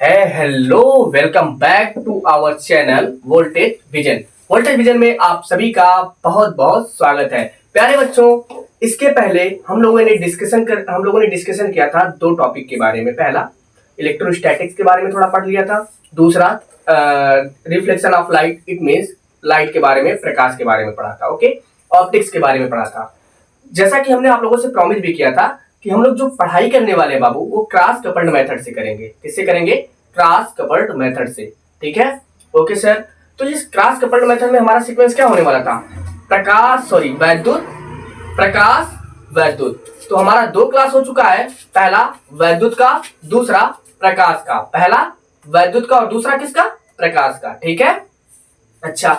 Hello, welcome back to our channel voltage vision. Voltage vision में आप सभी का बहुत बहुत स्वागत है। प्यारे बच्चों, इसके पहले हम लोगों ने डिस्कशन किया था दो टॉपिक के बारे में। पहला इलेक्ट्रोस्टैटिक्स के बारे में थोड़ा पढ़ लिया था। दूसरा reflection of light, it means light के बारे में, प्रकाश के बारे में पढ़ा था। ओके, ऑप्टिक्स के बारे में पढ़ा था। जैसा कि हमने आप लोगों से प्रॉमिस भी किया था कि हम लोग जो पढ़ाई करने वाले बाबू वो क्रॉस कपल्ड मेथड से करेंगे। किससे करेंगे? क्रॉस कपल्ड मेथड से। ठीक है, ओके सर। तो इस क्रॉस कपल्ड मेथड में हमारा सीक्वेंस क्या होने वाला था? वैद्युत, प्रकाश, वैद्युत। तो हमारा दो क्लास हो चुका है, पहला वैद्युत का, दूसरा प्रकाश का। पहला वैद्युत का और दूसरा किसका? प्रकाश का। ठीक है, अच्छा।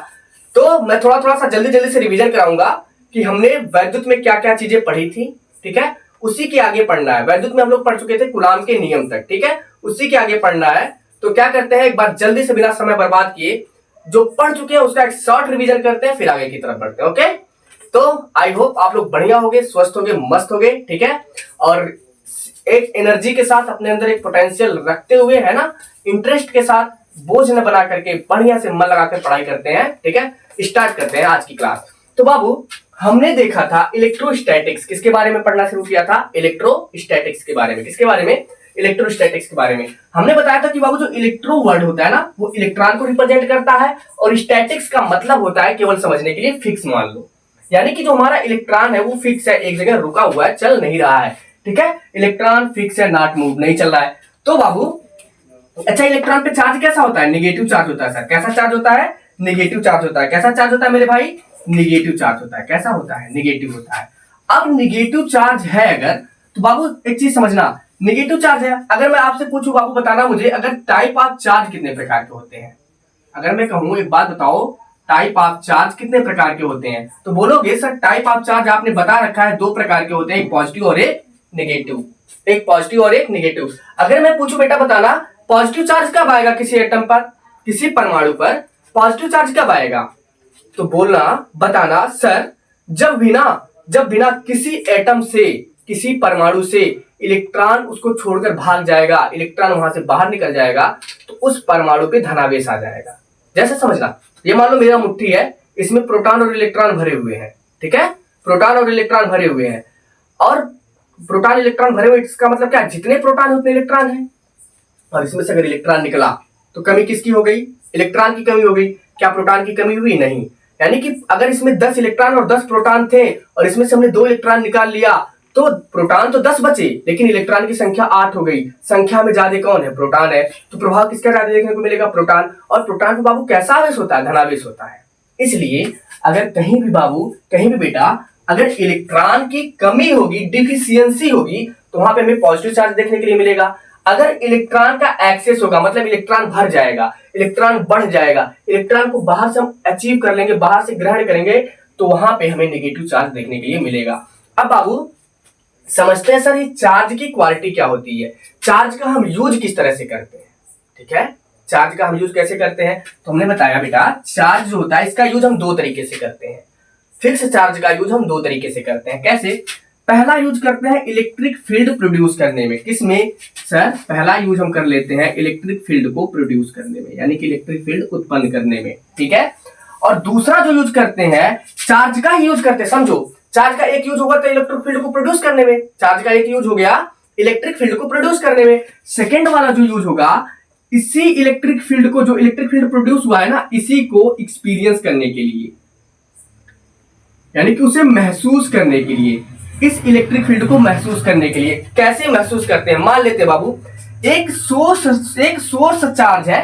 तो मैं थोड़ा थोड़ा सा जल्दी जल्दी से रिवीजन कराऊंगा कि हमने वैद्युत में क्या क्या चीजें पढ़ी थी। ठीक है, उसी के आगे पढ़ना है। वैद्युत में हम लोग पढ़ चुके थे कूलाम के नियम तक। ठीक है, उसी के आगे पढ़ना है। तो क्या करते हैं, एक बार जल्दी से बिना समय बर्बाद किए जो पढ़ चुके हैं उसका एक शॉर्ट रिवीजन करते हैं, फिर आगे की तरफ बढ़ते हैं। ओके, तो आई होप आप लोग बढ़िया होगे, स्वस्थ होगे, मस्त होगे। ठीक है, और एक एनर्जी के साथ अपने अंदर एक पोटेंशियल रखते हुए, है ना, इंटरेस्ट के साथ, बोझ न बना करके बढ़िया से मन लगाकर पढ़ाई करते हैं। ठीक है, स्टार्ट करते हैं आज की क्लास। तो बाबू, हमने देखा था इलेक्ट्रोस्टैटिक्स। किसके बारे में पढ़ना शुरू किया था? इलेक्ट्रोस्टैटिक्स के बारे में। किसके बारे में? इलेक्ट्रोस्टैटिक्स के बारे में। हमने बताया था कि बाबू जो इलेक्ट्रो वर्ड होता है ना, वो इलेक्ट्रॉन को रिप्रेजेंट करता है, और स्टैटिक्स का मतलब होता है, केवल समझने के लिए, फिक्स मान लो। यानी कि जो हमारा इलेक्ट्रॉन है वो फिक्स है, एक जगह रुका हुआ है, चल नहीं रहा है। ठीक है, इलेक्ट्रॉन फिक्स है, नॉट मूव, नहीं चल रहा है। तो बाबू, अच्छा, इलेक्ट्रॉन पे चार्ज कैसा होता है? नेगेटिव चार्ज होता है सर। कैसा चार्ज होता है? नेगेटिव चार्ज होता है। कैसा चार्ज होता है मेरे भाई? निगेटिव चार्ज होता है। कैसा होता है? निगेटिव होता है। अब निगेटिव चार्ज है अगर, तो बाबू एक चीज समझना, निगेटिव चार्ज है। अगर मैं आपसे पूछूं बाबू, बताना मुझे, अगर टाइप ऑफ चार्ज कितने प्रकार के होते हैं? अगर मैं कहूं एक बात बताओ, टाइप ऑफ चार्ज कितने प्रकार के होते हैं, तो बोलोगे सर टाइप ऑफ चार्ज आपने बता रखा है दो प्रकार के होते हैं, एक पॉजिटिव और एक नेगेटिव। एक पॉजिटिव और एक नेगेटिव। अगर मैं पूछूं बेटा बताना, पॉजिटिव चार्ज कब आएगा किसी एटम पर, किसी परमाणु पर पॉजिटिव चार्ज कब आएगा? तो बोलना, बताना सर, जब बिना किसी एटम से, किसी परमाणु से इलेक्ट्रॉन उसको छोड़कर भाग जाएगा, इलेक्ट्रॉन वहां से बाहर निकल जाएगा, तो उस परमाणु पे धनावेश आ जाएगा। जैसे समझना, ये मान लो मेरा मुट्ठी है, इसमें प्रोटॉन और इलेक्ट्रॉन भरे हुए हैं। ठीक है, प्रोटॉन और इलेक्ट्रॉन भरे हुए हैं, और प्रोटॉन इलेक्ट्रॉन भरे हुए, इसका मतलब क्या? जितने प्रोटॉन है उतने इलेक्ट्रॉन है, और इसमें से अगर इलेक्ट्रॉन निकला तो कमी किसकी हो गई? इलेक्ट्रॉन की कमी हो गई। क्या प्रोटॉन की कमी हुई? नहीं। यानी कि अगर इसमें 10 इलेक्ट्रॉन और 10 प्रोटॉन थे, और इसमें से हमने 2 इलेक्ट्रॉन निकाल लिया, तो प्रोटॉन तो 10 बचे, लेकिन इलेक्ट्रॉन की संख्या 8 हो गई। संख्या में ज्यादा कौन है? प्रोटॉन है। तो प्रभाव किसका ज्यादा देखने को मिलेगा? प्रोटॉन। और प्रोटॉन को बाबू कैसा आवेश होता है? धनावेश होता है। इसलिए अगर कहीं भी बाबू, कहीं भी बेटा, अगर इलेक्ट्रॉन की कमी होगी, डिफिशियंसी होगी, तो वहां पे हमें पॉजिटिव चार्ज देखने के लिए मिलेगा। अगर इलेक्ट्रॉन का एक्सेस होगा, मतलब इलेक्ट्रॉन भर जाएगा, इलेक्ट्रॉन बढ़ जाएगा, इलेक्ट्रॉन को बाहर से हम अचीव कर लेंगे, बाहर से ग्रहण करेंगे, तो वहां पे हमें नेगेटिव चार्ज देखने के लिए मिलेगा। अब बाबू समझते हैं सर, ये चार्ज की क्वालिटी क्या होती है, चार्ज का हम यूज किस तरह से करते हैं। ठीक है, चार्ज का हम यूज कैसे करते हैं? तो हमने बताया बेटा, चार्ज जो होता है इसका यूज हम दो तरीके से करते हैं। फिक्स चार्ज का यूज हम दो तरीके से करते हैं। कैसे? पहला यूज करते हैं इलेक्ट्रिक फील्ड प्रोड्यूस करने में। किसमें सर? पहला यूज हम कर लेते हैं इलेक्ट्रिक फील्ड को प्रोड्यूस करने में, यानी कि इलेक्ट्रिक फील्ड उत्पन्न करने में। ठीक है, और दूसरा जो यूज करते हैं, चार्ज का ही यूज करते हैं। समझो, चार्ज का एक यूज होगा तो इलेक्ट्रिक फील्ड को प्रोड्यूस करने में, चार्ज का एक यूज हो गया इलेक्ट्रिक फील्ड को प्रोड्यूस करने में। सेकेंड वाला जो यूज होगा, इसी इलेक्ट्रिक फील्ड को, जो इलेक्ट्रिक फील्ड प्रोड्यूस हुआ है ना, इसी को एक्सपीरियंस करने के लिए, यानी कि उसे महसूस करने के लिए, इस इलेक्ट्रिक फील्ड को महसूस करने के लिए। कैसे महसूस करते हैं? मान लेते हैं बाबू, एक सोर्स चार्ज है,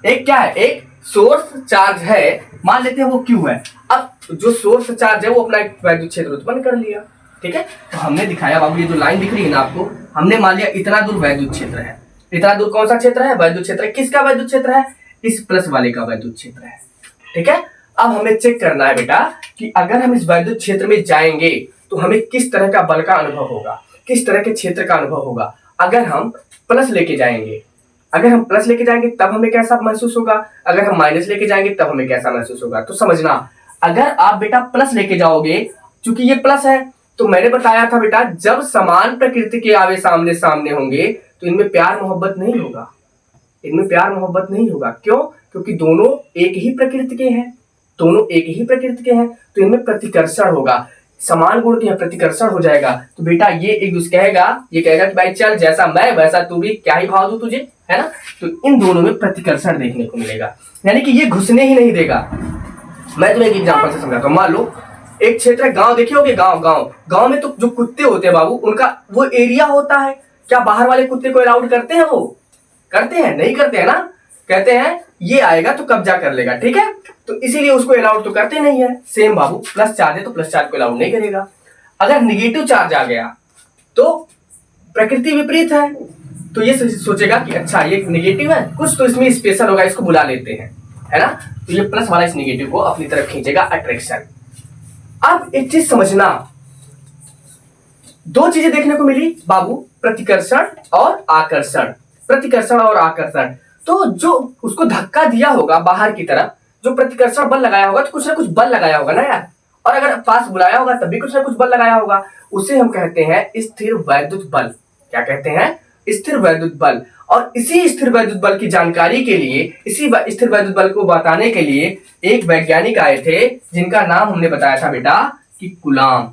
एक क्या है? एक सोर्स चार्ज है, मान लेते हैं वो क्यू है। अब जो सोर्स चार्ज है वो अपना एक वैद्युत क्षेत्र उत्पन्न कर लिया। ठीक है, तो हमने दिखाया बाबू, ये जो लाइन दिख रही है ना आपको, हमने मान लिया इतना दूर वैद्युत क्षेत्र है। इतना दूर कौन सा क्षेत्र है? वैद्युत क्षेत्र। किसका वैद्युत क्षेत्र है? इस प्लस वाले का वैद्युत क्षेत्र है। ठीक है, अब हमें चेक करना है बेटा कि अगर हम इस वैद्युत क्षेत्र में जाएंगे तो हमें किस तरह का बल का अनुभव होगा, किस तरह के क्षेत्र का अनुभव होगा। अगर हम प्लस लेके जाएंगे, अगर हम प्लस लेके जाएंगे तब हमें कैसा महसूस होगा, अगर हम माइनस लेके जाएंगे तब हमें कैसा महसूस होगा। तो समझना, अगर आप बेटा प्लस लेके जाओगे, चूंकि ये प्लस है, तो मैंने बताया था बेटा, जब समान प्रकृति के आवेश सामने सामने होंगे तो इनमें प्यार मोहब्बत नहीं होगा, इनमें प्यार मोहब्बत नहीं होगा। क्यों? क्योंकि दोनों एक ही प्रकृति के हैं, दोनों एक ही प्रकृति के हैं, तो इनमें प्रतिकर्षण होगा, समान गुण के प्रतिकर्षण हो जाएगा। तो बेटा ये एक दूसरे कहेगा, ये कहेगा कि भाई चल जैसा मैं वैसा तू भी, क्या ही भाव दूं तुझे, है ना। तो इन दोनों में प्रतिकर्षण देखने को मिलेगा, यानी कि ये घुसने ही नहीं देगा। मैं तुम्हें एक एग्जांपल से समझाता हूं। मान लो एक क्षेत्र है, गांव देखे होगे, गांव में तो जो कुत्ते होते हैं बाबू, उनका वो एरिया होता है। क्या बाहर वाले कुत्ते को अलाउड करते हैं? वो करते हैं? नहीं करते हैं ना। कहते हैं ये आएगा तो कब्जा कर लेगा, ठीक है, तो इसीलिए उसको अलाउड तो करते नहीं है। सेम बाबू, प्लस चार्ज है तो प्लस चार्ज को अलाउड नहीं करेगा। अगर निगेटिव चार्ज आ गया तो प्रकृति विपरीत है, तो ये सोचेगा कि अच्छा ये निगेटिव है, कुछ तो इसमें स्पेशल होगा, इसको बुला लेते हैं, है ना। तो ये प्लस वाला इस निगेटिव को अपनी तरफ खींचेगा, अट्रैक्शन। अब एक चीज समझना, दो चीजें देखने को मिली बाबू, प्रतिकर्षण और आकर्षण। प्रतिकर्षण और आकर्षण, तो जो उसको धक्का दिया होगा बाहर की तरफ, जो प्रतिकर्षण बल लगाया होगा, तो कुछ ना कुछ बल लगाया होगा ना यार, और अगर पास बुलाया होगा तब भी कुछ ना कुछ बल लगाया होगा। उसे हम कहते हैं स्थिर वैद्युत बल। क्या कहते हैं? स्थिर वैद्युत बल। और इसी स्थिर वैद्युत बल की जानकारी के लिए, इसी स्थिर वैद्युत बल को बताने के लिए एक वैज्ञानिक आए थे, जिनका नाम हमने बताया था बेटा कि कूलाम।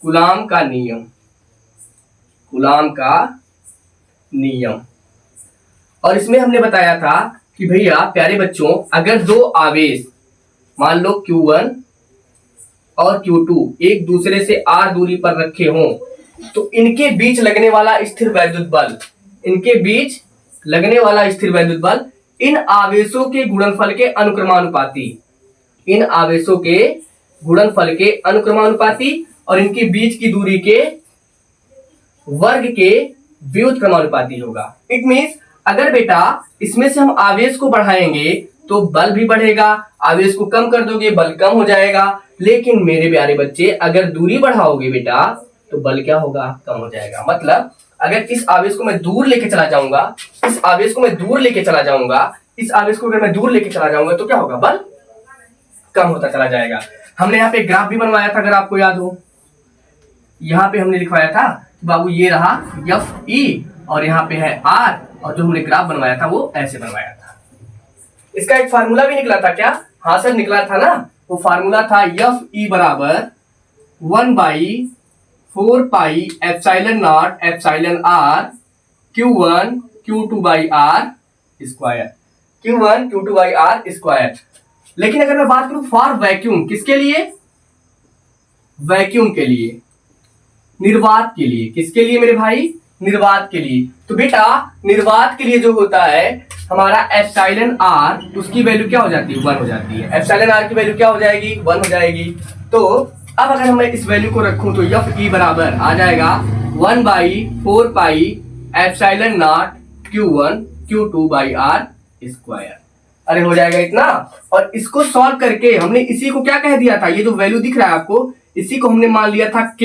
कूलाम का नियम, कूलाम का नियम। और इसमें हमने बताया था कि भैया प्यारे बच्चों, अगर दो आवेश मान लो Q1 और Q2 एक दूसरे से r दूरी पर रखे हों, तो इनके बीच लगने वाला स्थिर वैद्युत बल, इनके बीच लगने वाला स्थिर वैद्युत बल इन आवेशों के गुणनफल के अनुक्रमानुपाती, इन आवेशों के गुणनफल के अनुक्रमानुपाती और इनके बीच की दूरी के वर्ग के व्युत्क्रमानुपाती होगा। इट मींस अगर बेटा इसमें से हम आवेश को बढ़ाएंगे तो बल भी बढ़ेगा, आवेश को कम कर दोगे बल कम हो जाएगा। लेकिन मेरे प्यारे बच्चे अगर दूरी बढ़ाओगे बेटा तो बल क्या होगा? कम हो जाएगा। मतलब अगर इस आवेश को मैं दूर लेके चला जाऊंगा, इस आवेश को मैं दूर लेके चला जाऊंगा, इस आवेश को अगर मैं दूर लेके चला जाऊंगा तो क्या होगा? बल कम होता चला जाएगा। हमने यहाँ पे ग्राफ भी बनवाया था, अगर आपको याद हो, यहाँ पे हमने लिखवाया था कि बाबू ये रहा Fe और यहाँ पे है R, और जो हमने ग्राफ बनवाया था वो ऐसे बनवाया था। इसका एक फार्मूला भी निकला था क्या? हाँ सर निकला था ना। वो फार्मूला था Fe बराबर 1/4 pi epsilon not epsilon R Q1 Q2 by R square, Q1 Q2 by R square. लेकिन अगर मैं बात करूं फॉर वैक्यूम, किसके लिए? वैक्यूम के लिए, निर्वात के लिए। किसके लिए मेरे भाई? निर्वात के लिए। तो बेटा निर्वात के लिए जो होता है हमारा एप्सिलॉन R, उसकी वैल्यू क्या हो जाती है? 1 हो जाती है। एप्सिलॉन R की वैल्यू क्या हो जाएगी? 1 हो जाएगी। तो अब अगर मैं इस वैल्यू को रखूं तो Fe बराबर आ जाएगा 1/4 pi epsilon not Q1 Q2 by R square. अरे हो जाएगा इतना। और इसको सॉल्व करके हमने इसी को क्या कह दिया था? ये जो वैल्यू दिख रहा है आपको, इसी को हमने मान लिया था K,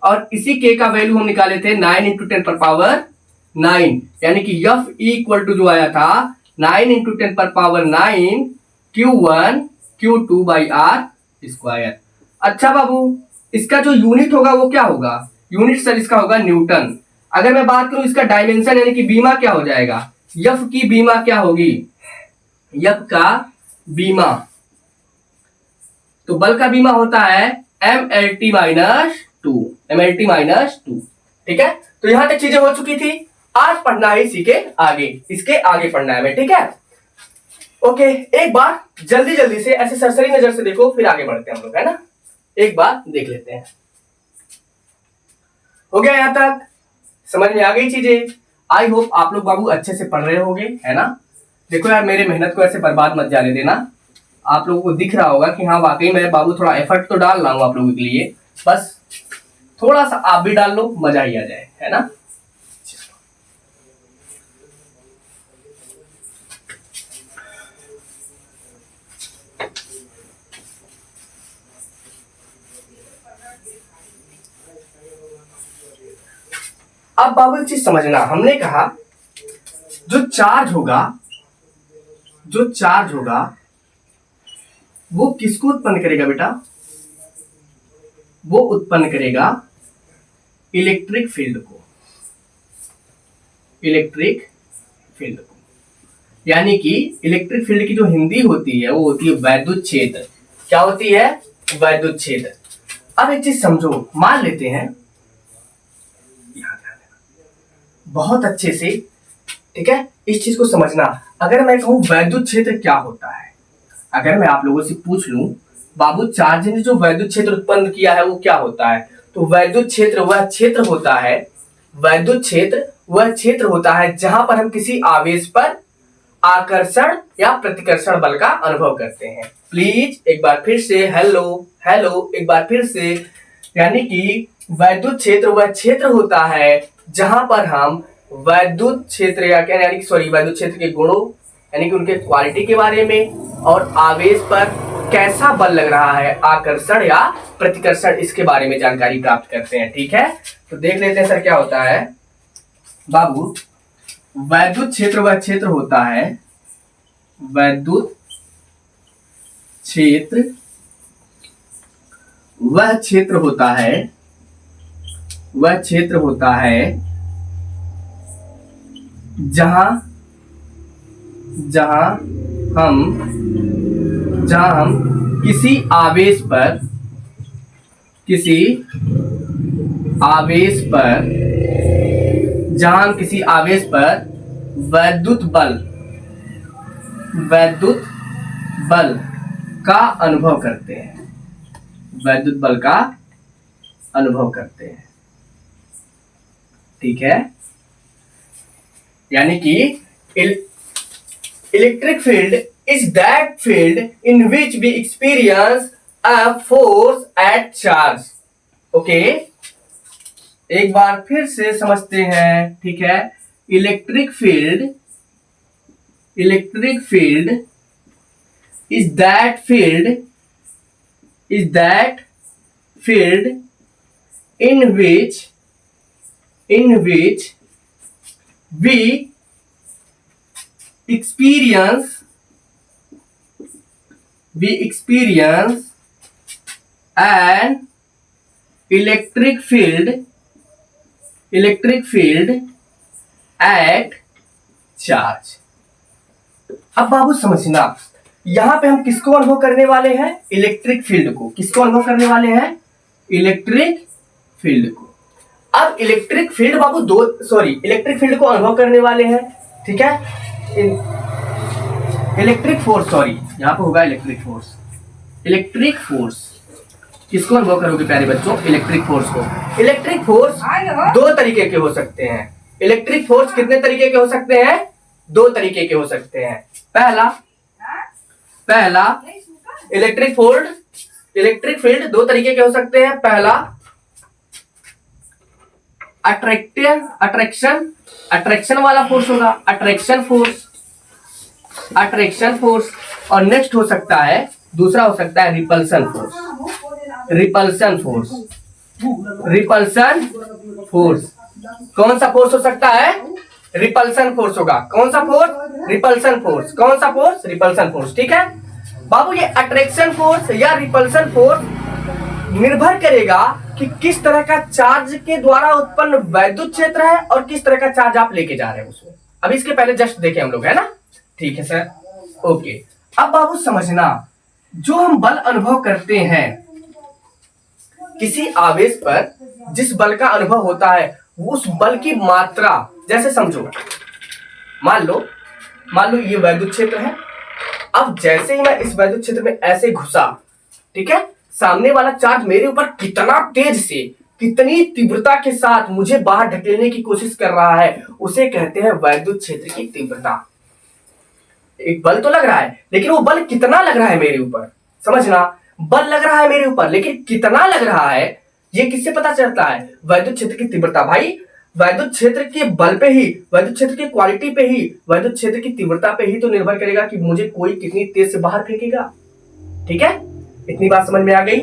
और इसी K का वैल्यू हम निकाले थे 9 × 10⁹, यानी कि F इक्वल टू जो आया था 9 × 10⁹ Q1 Q2 by R square. अच्छा बाबू, इसका जो यूनिट होगा वो क्या होगा? यूनिट सर इसका होगा न्यूटन। अगर मैं बात करूं इसका डायमेंशन यानी कि बीमा क्या हो जाएगा? F की बीमा क्या होगी? F का बीमा, तो बल का बीमा होता है MLT -2, MLT -2। ठीक है, तो यहां तक चीजें हो चुकी थी। आज पढ़ना है इसी के आगे, इसके आगे पढ़ना है हमें, ठीक है। ओके, एक बार जल्दी जल्दी से ऐसे सरसरी नजर से देखो, फिर आगे बढ़ते हैं हम लोग, है ना। एक बार देख लेते हैं। हो गया यहां तक? समझ में आ गई चीजें? आई होप आप लोग बाबू अच्छे से पढ़ रहे होंगे, है ना। देखो यार, मेरे मेहनत को ऐसे बर्बाद मत जाने देना। आप लोगों को दिख रहा होगा कि हाँ वाकई मैं बाबू थोड़ा एफर्ट तो डाल रहा हूं आप लोगों के लिए, बस थोड़ा सा आप भी डाल लो, मजा ही आ जाए, है ना। अब बाबू एक चीज समझना, हमने कहा जो चार्ज होगा वो किसको उत्पन्न करेगा बेटा? वो उत्पन्न करेगा इलेक्ट्रिक फील्ड को, इलेक्ट्रिक फील्ड को। यानी कि इलेक्ट्रिक फील्ड की जो हिंदी होती है वो होती है वैद्युत क्षेत्र। क्या होती है? वैद्युत क्षेत्र। अब एक चीज समझो, मान लेते हैं बहुत अच्छे से, ठीक है, इस चीज को समझना। अगर मैं कहूं वैद्युत क्षेत्र क्या होता है, अगर मैं आप लोगों से पूछ लूं बाबू चार्ज ने जो वैद्युत क्षेत्र उत्पन्न किया है वो क्या होता है, तो वैद्युत क्षेत्र वह क्षेत्र होता है, वैद्युत क्षेत्र वह क्षेत्र होता है जहां पर हम किसी आवेश पर आकर्षण या प्रतिकर्षण बल का अनुभव करते हैं। प्लीज एक बार फिर से, हेलो हेलो, एक बार फिर से, यानी कि वैद्युत क्षेत्र वह क्षेत्र होता है जहां पर हम वैद्युत क्षेत्र या क्या, यानी कि सॉरी, वैद्युत क्षेत्र के गुणों यानी कि उनके क्वालिटी के बारे में और आवेश पर कैसा बल लग रहा है, आकर्षण या प्रतिकर्षण, इसके बारे में जानकारी प्राप्त करते हैं। ठीक है, तो देख लेते हैं सर क्या होता है। बाबू वैद्युत क्षेत्र वह क्षेत्र होता है, वैद्युत क्षेत्र वह क्षेत्र होता है, वह क्षेत्र होता है जहां जहां हम किसी आवेश पर जहां हम किसी आवेश पर वैद्युत बल का अनुभव करते हैं, वैद्युत बल का अनुभव करते हैं। ठीक है, यानी कि electric field is that field in which we experience a force at charge. Okay, एक बार फिर से समझते हैं। ठीक है, electric field is that field in which we experience an electric field at charge। अब बाबू समझना, यहां पे हम किसको अनुभव करने वाले हैं? इलेक्ट्रिक फील्ड को। किसको अनुभव करने वाले हैं? इलेक्ट्रिक फील्ड को। अब इलेक्ट्रिक फील्ड बाबू इलेक्ट्रिक फील्ड को अनुभव करने वाले हैं। ठीक है, इलेक्ट्रिक फोर्स, यहां पे होगा इलेक्ट्रिक फोर्स किसको अनुभव करोगे प्यारे बच्चों? इलेक्ट्रिक फोर्स को। इलेक्ट्रिक फोर्स दो तरीके के हो सकते हैं। इलेक्ट्रिक फोर्स कितने तरीके के हो सकते हैं? दो तरीके के हो सकते हैं। पहला इलेक्ट्रिक फील्ड दो तरीके के हो सकते हैं। पहला अट्रैक्शन वाला फोर्स होगा, अट्रैक्शन फोर्स, और नेक्स्ट हो सकता है, दूसरा हो सकता है रिपल्सन फोर्स। कौन सा फोर्स हो सकता है? रिपल्सन फोर्स होगा। कौन सा फोर्स? Repulsion force. कौन सा फोर्स? Repulsion force. ठीक है बाबू, ये अट्रैक्शन फोर्स या रिपल्सन फोर्स निर्भर करेगा कि किस तरह का चार्ज के द्वारा उत्पन्न वैद्युत क्षेत्र है और किस तरह का चार्ज आप लेके जा रहे हैं उसमें। अभी इसके पहले जस्ट देखे हम लोग, है ना? ठीक है सर, ओके। अब बाबू समझना, जो हम बल अनुभव करते हैं किसी आवेश पर, जिस बल का अनुभव होता है उस बल की मात्रा, जैसे समझो, मान लो ये वैद्युत क्षेत्र है। अब जैसे ही मैं इस वैद्युत क्षेत्र में ऐसे घुसा, ठीक है, सामने वाला चार्ज मेरे ऊपर कितना तेज से, कितनी तीव्रता के साथ मुझे बाहर ढकेलने की कोशिश कर रहा है, उसे कहते हैं वैद्युत क्षेत्र की तीव्रता। एक बल तो लग रहा है, लेकिन वो बल कितना लग रहा है मेरे ऊपर, समझना, बल लग रहा है मेरे ऊपर, लेकिन कितना लग रहा है ये किससे पता चलता है? वैद्युत क्षेत्र की तीव्रता। भाई वैद्युत क्षेत्र के बल पे ही, वैद्युत क्षेत्र की क्वालिटी पे ही, वैद्युत क्षेत्र की तीव्रता पे ही तो निर्भर करेगा कि मुझे कोई कितनी तेज से बाहर फेंकेगा। ठीक है, इतनी बात समझ में आ गई?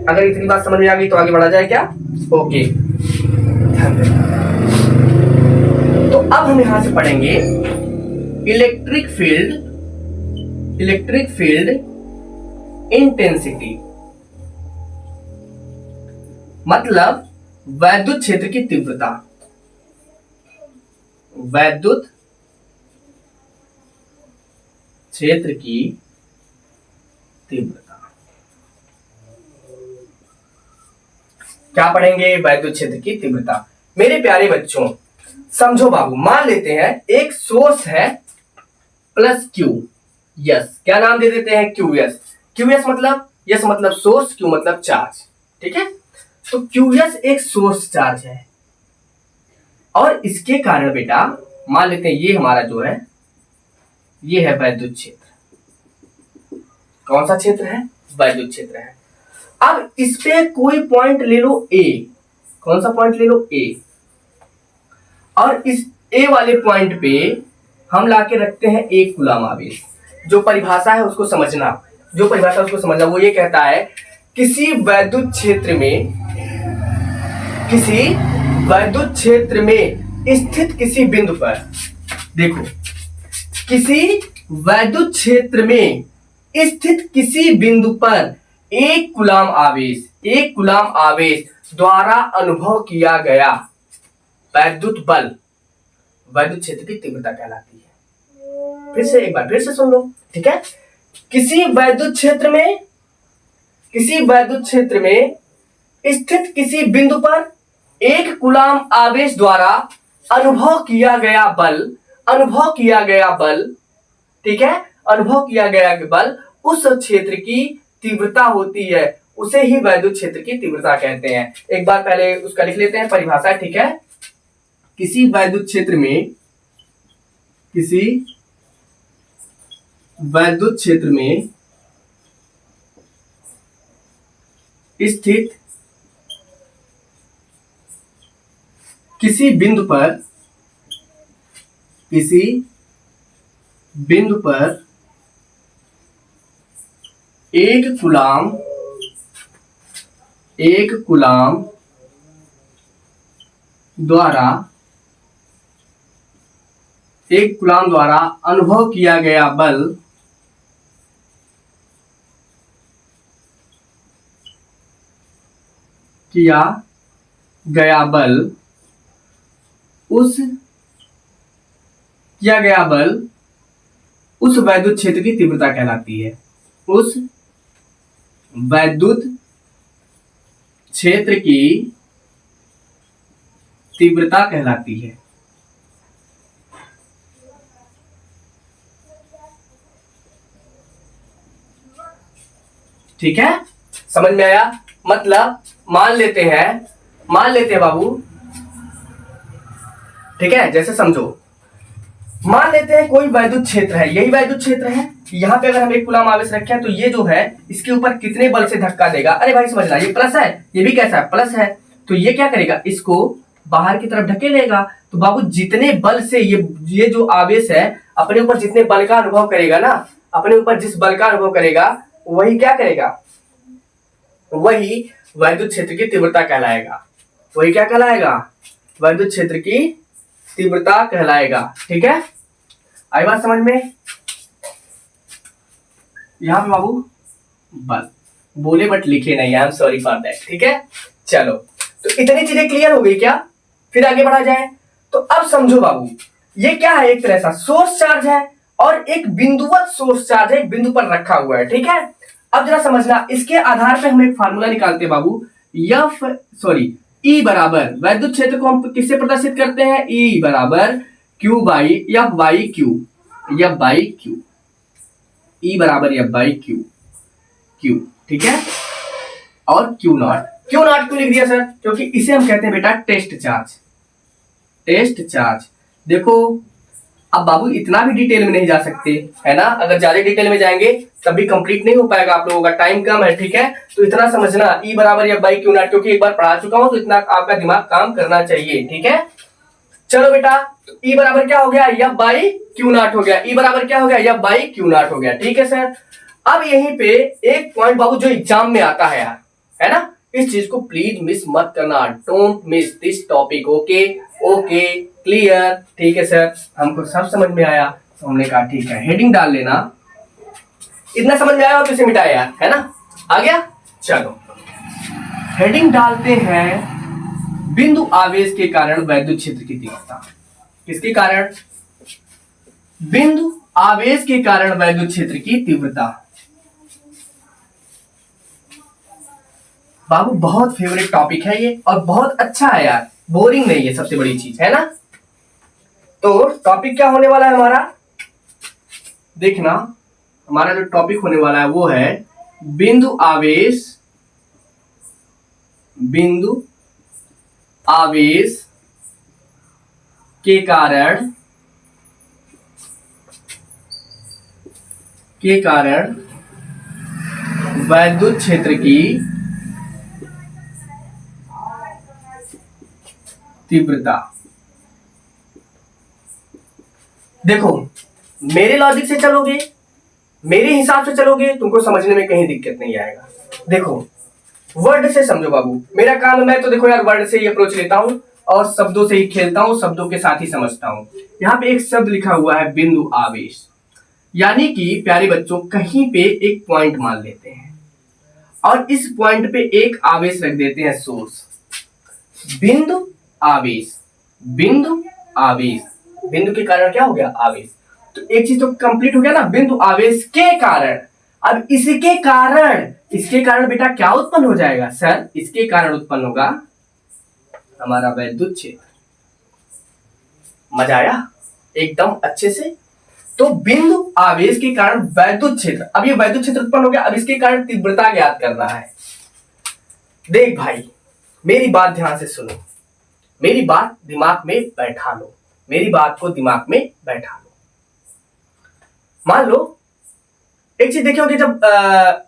अगर इतनी बात समझ में आ गई तो आगे बढ़ा जाए क्या? ओके, तो अब हम यहां से पढ़ेंगे इलेक्ट्रिक फील्ड इंटेंसिटी, मतलब वैद्युत क्षेत्र की तीव्रता। वैद्युत क्षेत्र की तीव्रता। क्या पढ़ेंगे? वैद्युत क्षेत्र की तीव्रता। मेरे प्यारे बच्चों समझो बाबू, मान लेते हैं एक सोर्स है प्लस क्यू यस, क्या नाम दे देते हैं? Q yes. क्यू यस मतलब, यस मतलब सोर्स, क्यू मतलब चार्ज, ठीक है। तो क्यू यस एक सोर्स चार्ज है और इसके कारण बेटा मान लेते हैं ये हमारा जो है ये है वैद्युत क्षेत्र। कौन सा क्षेत्र है? वैद्युत क्षेत्र है। अब इस पे कोई पॉइंट ले लो ए, कौन सा पॉइंट ले लो? ए। और इस ए वाले पॉइंट पे हम लाके रखते हैं एक कूलम आवेश। जो परिभाषा है उसको समझना, जो परिभाषा उसको समझना। वो ये कहता है किसी वैद्युत क्षेत्र में, किसी वैद्युत क्षेत्र में स्थित किसी बिंदु पर, देखो किसी वैद्युत क्षेत्र में स्थित किसी बिंदु पर एक कूलम आवेश, एक कूलम आवेश द्वारा अनुभव किया गया वैद्युत बल वैद्युत क्षेत्र की तीव्रता कहलाती है। फिर से एक बार फिर से सुन लो, ठीक है। किसी वैद्युत क्षेत्र में, किसी वैद्युत क्षेत्र में स्थित किसी बिंदु पर एक कूलम आवेश द्वारा अनुभव किया गया बल, अनुभव किया गया बल, ठीक है, अनुभव किया गया बल उस क्षेत्र की तीव्रता होती है, उसे ही वैद्युत क्षेत्र की तीव्रता कहते हैं। एक बार पहले उसका लिख लेते हैं परिभाषा, ठीक है। किसी वैद्युत क्षेत्र में, किसी वैद्युत क्षेत्र में स्थित किसी बिंदु पर, किसी बिंदु पर एक कूलम, एक कूलम द्वारा, एक कूलम द्वारा अनुभव किया गया बल किया गया बल उस किया गया बल उस वैद्युत क्षेत्र की तीव्रता कहलाती है, उस वैद्युत क्षेत्र की तीव्रता कहलाती है। ठीक है, समझ में आया? मतलब मान लेते हैं बाबू, ठीक है, जैसे समझो, मान लेते हैं कोई वैद्युत क्षेत्र है, यही वैद्युत क्षेत्र है। यहाँ पे अगर हम एक कूलम आवेश रखे हैं तो ये जो है इसके ऊपर कितने बल से धक्का देगा? अरे भाई समझना, ये प्लस है, ये भी कैसा है? प्लस है। तो ये क्या करेगा? इसको बाहर की तरफ ढकेलेगा। तो बाबू जितने बल से ये जो आवेश है अपने ऊपर जितने बल का अनुभव करेगा ना, अपने ऊपर जिस बल का अनुभव करेगा वही क्या करेगा? वही वैद्युत क्षेत्र की तीव्रता कहलाएगा। वही क्या कहलाएगा? वैद्युत क्षेत्र की तीव्रता कहलाएगा। ठीक है, आई बात समझ में? यहां पे बाबू बल बोले बट लिखे नहीं, I am sorry for that. ठीक है, चलो तो इतनी चीजें क्लियर हो गई क्या? फिर आगे बढ़ा जाए। तो अब समझो बाबू, ये क्या है? एक तरह सा सोर्स चार्ज है और एक बिंदुवत सोर्स चार्ज है, एक बिंदु पर रखा हुआ है। ठीक है, अब जरा समझना, इसके आधार पे हम एक फार्मूला निकालते हैं बाबू। ई बराबर, वैद्युत क्षेत्र को हम किससे प्रदर्शित करते हैं? ई बराबर Q by F by Q, F by Q, E बराबर एफ बाई क्यू, क्यू। ठीक है, और क्यू नॉट क्यों लिख दिया सर? क्योंकि इसे हम कहते हैं बेटा टेस्ट चार्ज, टेस्ट चार्ज। देखो अब बाबू इतना भी डिटेल में नहीं जा सकते, है ना? अगर ज्यादा डिटेल में जाएंगे तब भी कंप्लीट नहीं हो पाएगा आप लोगों का, टाइम कम है। ठीक है, तो इतना समझना, ई बराबर एफ बाई क्यू नॉट, क्योंकि एक बार पढ़ा चुका हूं तो इतना आपका दिमाग काम करना चाहिए। ठीक है, चलो बेटा, तो ई बराबर क्या हो गया? एफ बाई क्यू नॉट हो गया। ई बराबर क्या हो गया? एफ बाई क्यू नॉट हो गया। ठीक है सर, अब यहीं पे एक पॉइंट बाबू जो एग्जाम में आता है यार, है ना, इस चीज को प्लीज मिस मत करना, don't miss this topic. Okay okay, clear? ठीक है सर, हमको सब समझ में आया। तो हमने कहा ठीक है, हेडिंग डाल लेना। इतना समझ में आया तो इसे मिटाया यार, है ना? आ गया? चलो हेडिंग डालते हैं, बिंदु आवेश के कारण वैद्युत क्षेत्र की तीव्रता। किसके कारण? बिंदु आवेश के कारण वैद्युत क्षेत्र की तीव्रता। बाबू बहुत फेवरेट टॉपिक है ये और बहुत अच्छा है यार, बोरिंग नहीं है, सबसे बड़ी चीज है ना। तो टॉपिक क्या होने वाला है हमारा, देखना, हमारा जो टॉपिक होने वाला है वो है बिंदु आवेश, बिंदु आवेश के कारण वैद्युत क्षेत्र की तीव्रता। देखो, मेरे लॉजिक से चलोगे, मेरे हिसाब से चलोगे, तुमको समझने में कहीं दिक्कत नहीं आएगा। देखो, वर्ड से समझो बाबू, मेरा काम है, मैं तो देखो यार वर्ड से ही अप्रोच लेता हूं और शब्दों से ही खेलता हूं, शब्दों के साथ ही समझता हूं। यहां पे एक शब्द लिखा हुआ है बिंदु आवेश, यानी कि प्यारे बच्चों कहीं पे एक पॉइंट मान लेते हैं और इस पॉइंट पे एक आवेश रख देते हैं सोर्स। बिंदु आवेश, बिंदु आवेश, बिंदु के कारण क्या हो गया, आवेश। तो एक चीज तो कंप्लीट हो गया ना, बिंदु आवेश के कारण। अब इसके कारण बेटा क्या उत्पन्न हो जाएगा सर, इसके कारण उत्पन्न होगा हमारा वैद्युत क्षेत्र। मजा आया एकदम अच्छे से। तो बिंदु आवेश के कारण वैद्युत क्षेत्र, अब ये वैद्युत क्षेत्र उत्पन्न हो गया, अब इसके कारण तीव्रता ज्ञात करना है। देख भाई, मेरी बात ध्यान से सुनो, मेरी बात दिमाग में बैठा लो, मेरी बात को दिमाग में बैठा लो। मान लो एक चीज देखिए, जब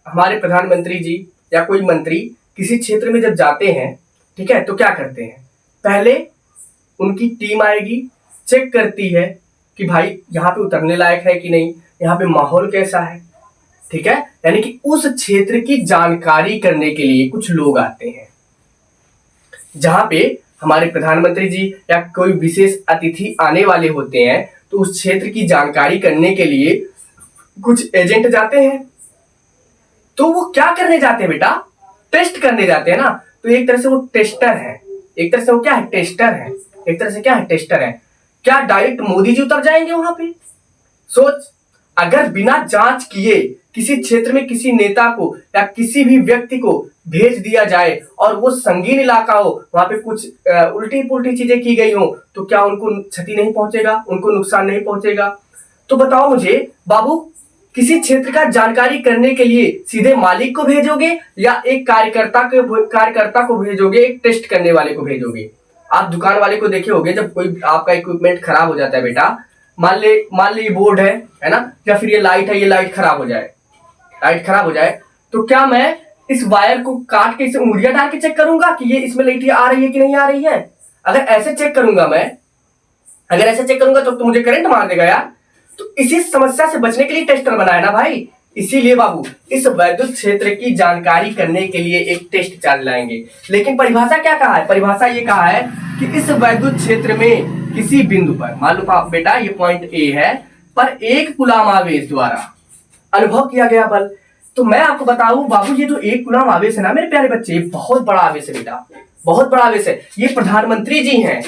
हमारे प्रधानमंत्री जी या कोई मंत्री किसी क्षेत्र में जब जाते हैं, ठीक है, तो क्या करते हैं, पहले उनकी टीम आएगी, चेक करती है कि भाई यहाँ पे उतरने लायक है कि नहीं, यहाँ पे माहौल कैसा है, ठीक है। यानी कि उस क्षेत्र की जानकारी करने के लिए कुछ लोग आते हैं। जहां पे हमारे प्रधानमंत्री जी या कोई विशेष अतिथि आने वाले होते हैं, तो उस क्षेत्र की जानकारी करने के लिए कुछ एजेंट जाते हैं। तो वो क्या करने जाते हैं बेटा, टेस्ट करने जाते हैं ना। तो एक तरह से वो टेस्टर है, एक तरह से वो क्या है, टेस्टर है, एक तरह से क्या है, टेस्टर है। क्या डायरेक्ट मोदी जी उतर जाएंगे वहां पे? सोच, अगर बिना जांच किए किसी क्षेत्र में किसी नेता को या किसी भी व्यक्ति को भेज दिया जाए और वो संगीन इलाका हो, वहां पे कुछ उल्टी पुल्टी चीजें की गई हो, तो क्या उनको क्षति नहीं पहुंचेगा, उनको नुकसान नहीं पहुंचेगा? तो बताओ मुझे बाबू, किसी क्षेत्र का जानकारी करने के लिए सीधे मालिक को भेजोगे या एक कार्यकर्ता को भेजोगे, एक टेस्ट करने वाले को भेजोगे? आप दुकान वाले को देखे होंगे, जब कोई आपका इक्विपमेंट खराब हो जाता है बेटा, मान ले ये बोर्ड है ना, या फिर ये लाइट है, ये लाइट खराब हो जाए, तो क्या मैं इस वायर को काट के इसे उंगलियां डाल के चेक करूंगा कि ये इसमें लाइट आ रही है कि नहीं आ रही है? अगर ऐसे चेक करूंगा तो मुझे करंट मार देगा यार। तो इसी समस्या से बचने के लिए टेस्टर बनाया ना भाई। इसीलिए बाबू, इस वैद्युत क्षेत्र की जानकारी करने के लिए एक टेस्ट चार्ज लाएंगे। लेकिन परिभाषा क्या कहा है, परिभाषा ये कहा है कि इस वैद्युत क्षेत्र में किसी बिंदु पर, मान लो बेटा ये पॉइंट ए है, पर 1 कूलाम आवेश द्वारा अनुभव किया गया बल। तो मैं आपको बताऊं बाबू, ये जो 1 कूलाम आवेश है ना मेरे प्यारे बच्चे, बहुत बड़ा आवेश है बेटा, बहुत बड़ा आवेश है। ये प्रधानमंत्री जी हैं,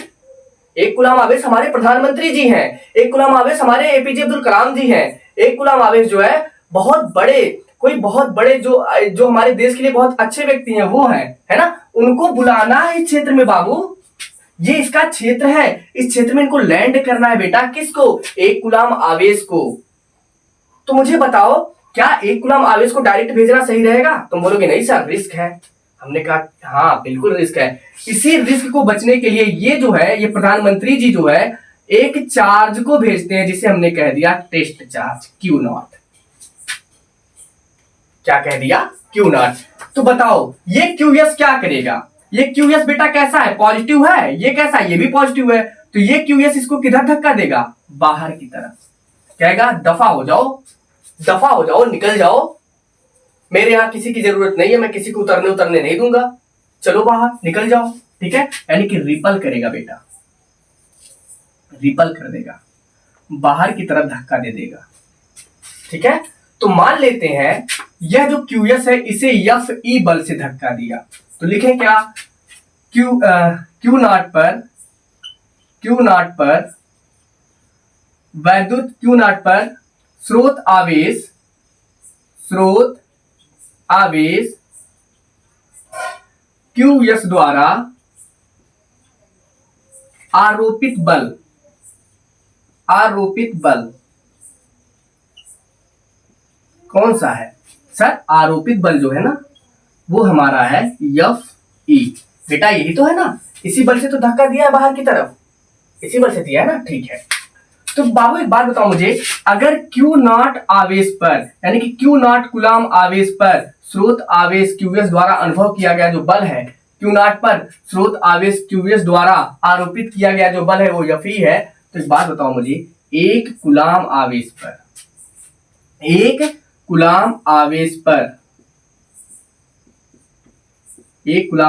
1 कूलाम आवेश हमारे प्रधानमंत्री जी हैं, 1 कूलाम आवेश हमारे एपीजे अब्दुल कलाम जी हैं। 1 कूलाम आवेश जो है बहुत बड़े जो हमारे देश के लिए बहुत अच्छे व्यक्ति हैं वो हैं, है ना, उनको बुलाना है इस क्षेत्र में बाबू। ये इसका क्षेत्र है, इस क्षेत्र में इनको लैंड करना है बेटा। किसको? 1 कूलाम आवेश को। तो मुझे बताओ, क्या 1 कूलाम आवेश को डायरेक्ट भेजना सही रहेगा? तुम बोलोगे नहीं सर, रिस्क है। हमने कहा हाँ बिल्कुल रिस्क है। इसी रिस्क को बचने के लिए ये जो है, ये प्रधानमंत्री जी जो है, एक चार्ज को भेजते हैं जिसे हमने कह दिया टेस्ट चार्ज, Q0। क्या कह दिया? Q0। तो बताओ ये QS क्या करेगा? ये QS बेटा कैसा है? पॉजिटिव है। ये कैसा है? ये भी पॉजिटिव है। तो ये QS इसको किधर धक्का देगा? बाहर की तरफ। कहेगा दफा हो जाओ, निकल जाओ, मेरे यहां किसी की जरूरत नहीं है, मैं किसी को उतरने नहीं दूंगा, चलो बाहर, निकल जाओ। ठीक है, यानी कि रिपल करेगा बेटा, रिपल कर देगा, बाहर की तरफ धक्का दे देगा। ठीक है, तो मान लेते हैं यह जो QS है इसे Fe बल से धक्का दिया, तो लिखें क्या? Q0 पर वैद्युत Q0 पर स्रोत आवेश QS द्वारा आरोपित बल कौन सा है सर? आरोपित बल जो है ना वो हमारा है Fe। बेटा यही तो है ना, इसी बल से तो धक्का दिया है बाहर की तरफ, इसी बल से दिया है ना, ठीक है। तो बाबू एक बात बताओ मुझे, अगर Q0 आवेश पर यानी कि Q0 कूलाम आवेश पर स्रोत आवेश QS द्वारा अनुभव किया गया जो बल है, Q0 पर स्रोत आवेश QS द्वारा आरोपित किया गया जो बल है वो Fe है, तो एक बात बताओ मुझे, एक कूलाम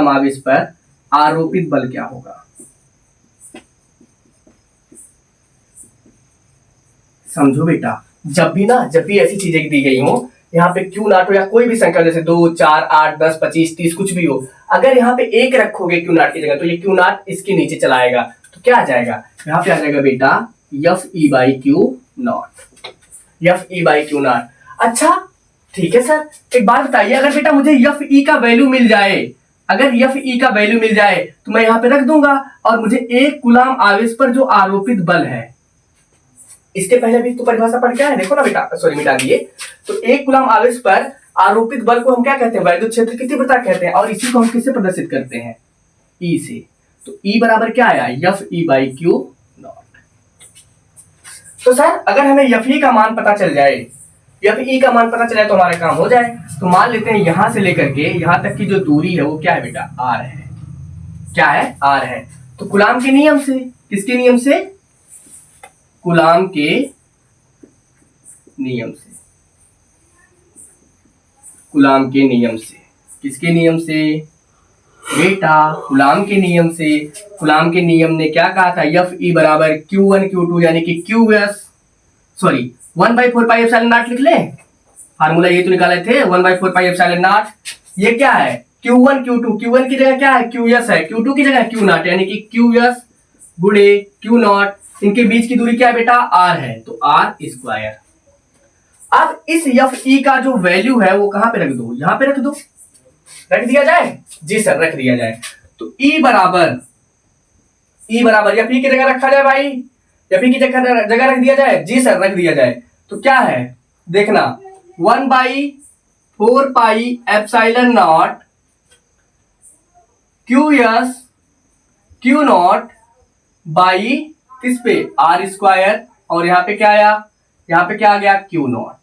आवेश पर आरोपित बल क्या होगा? समझो बेटा, जब भी ऐसी चीजें दी गई हो, यहाँ पे Q0 हो या कोई भी संख्या जैसे 2, 4, 8, 10, 25, 30 कुछ भी हो, अगर यहाँ पे एक रखोगे Q0 की जगह तो ये Q0 इसके नीचे चला आएगा, तो क्या आ जाएगा? यहाँ पे आ जाएगा बेटा Fe by Q0। अच्छा ठीक है सर, एक बात बताइए, अगर बेटा मुझे Fe का वैल्यू मिल जाए, तो मैं यहाँ पे रख दूंगा, और मुझे एक कूलाम आवेश पर जो आरोपित बल है, इसके पहले भी तो परिभाषा पढ़ के आए, देखो ना बेटा, सॉरी मिटा दिए। तो एक कूलाम आवेश पर आरोपित बल को हम क्या कहते हैं? वैद्युत क्षेत्र की तीव्रता कहते हैं, और इसी को हम किससे प्रदर्शित करते हैं? E से। तो E बराबर क्या आया? Fe by Q0। तो सर अगर हमें Fe का मान पता चल जाए तो हमारा काम हो जाए। तो मान लेते हैं यहां से लेकर के यहां तक की जो दूरी है वो क्या है बेटा? R है। क्या है? R है। तो कूलाम के नियम से, किसके नियम से? कूलाम के नियम से। किसके नियम से बेटा? कूलाम के नियम से। कूलाम के नियम ने क्या कहा था? Fe बराबर Q1 Q2 यानी कि QS, sorry 1/4 pi epsilon not लिख लें, फार्मूला ये तो निकाले थे 1/4 पाई एप्सिलॉन नॉट। ये क्या है? Q1 Q2, Q1 की जगह क्या है? QS है, Q2 की जगह Q0 यानी कि QS गुणे Q0, इनके बीच की दूरी क्या है बेटा? R है, तो R स्क्वायर। अब इस Fe का जो वैल्यू है वो कहां पे रख दो? यहां पे रख दो। रख दिया जाए? जी सर रख दिया जाए। तो E बराबर Fe की जगह रखा जाए भाई, Fe की जगह रख दिया जाए? जी सर रख दिया जाए। तो क्या है देखना, 1/4 pi epsilon not QS Q0 by किस पे? R स्क्वायर, और यहाँ पे क्या आया? यहाँ पे क्या आ गया? Q0।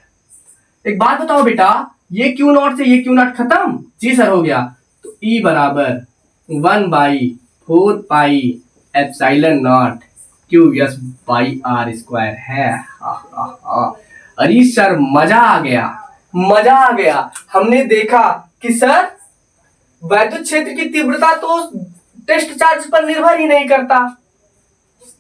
एक बात बताओ बेटा, ये Q0 से ये Q0 खत्म? जी सर हो गया। तो E बराबर 1/4 pi epsilon not QS by R square है। अरे सर मजा आ गया। हमने देखा कि सर वैद्युत क्षेत्र की तीव्रता तो टेस्ट चार्ज पर निर्भर ही नहीं करता।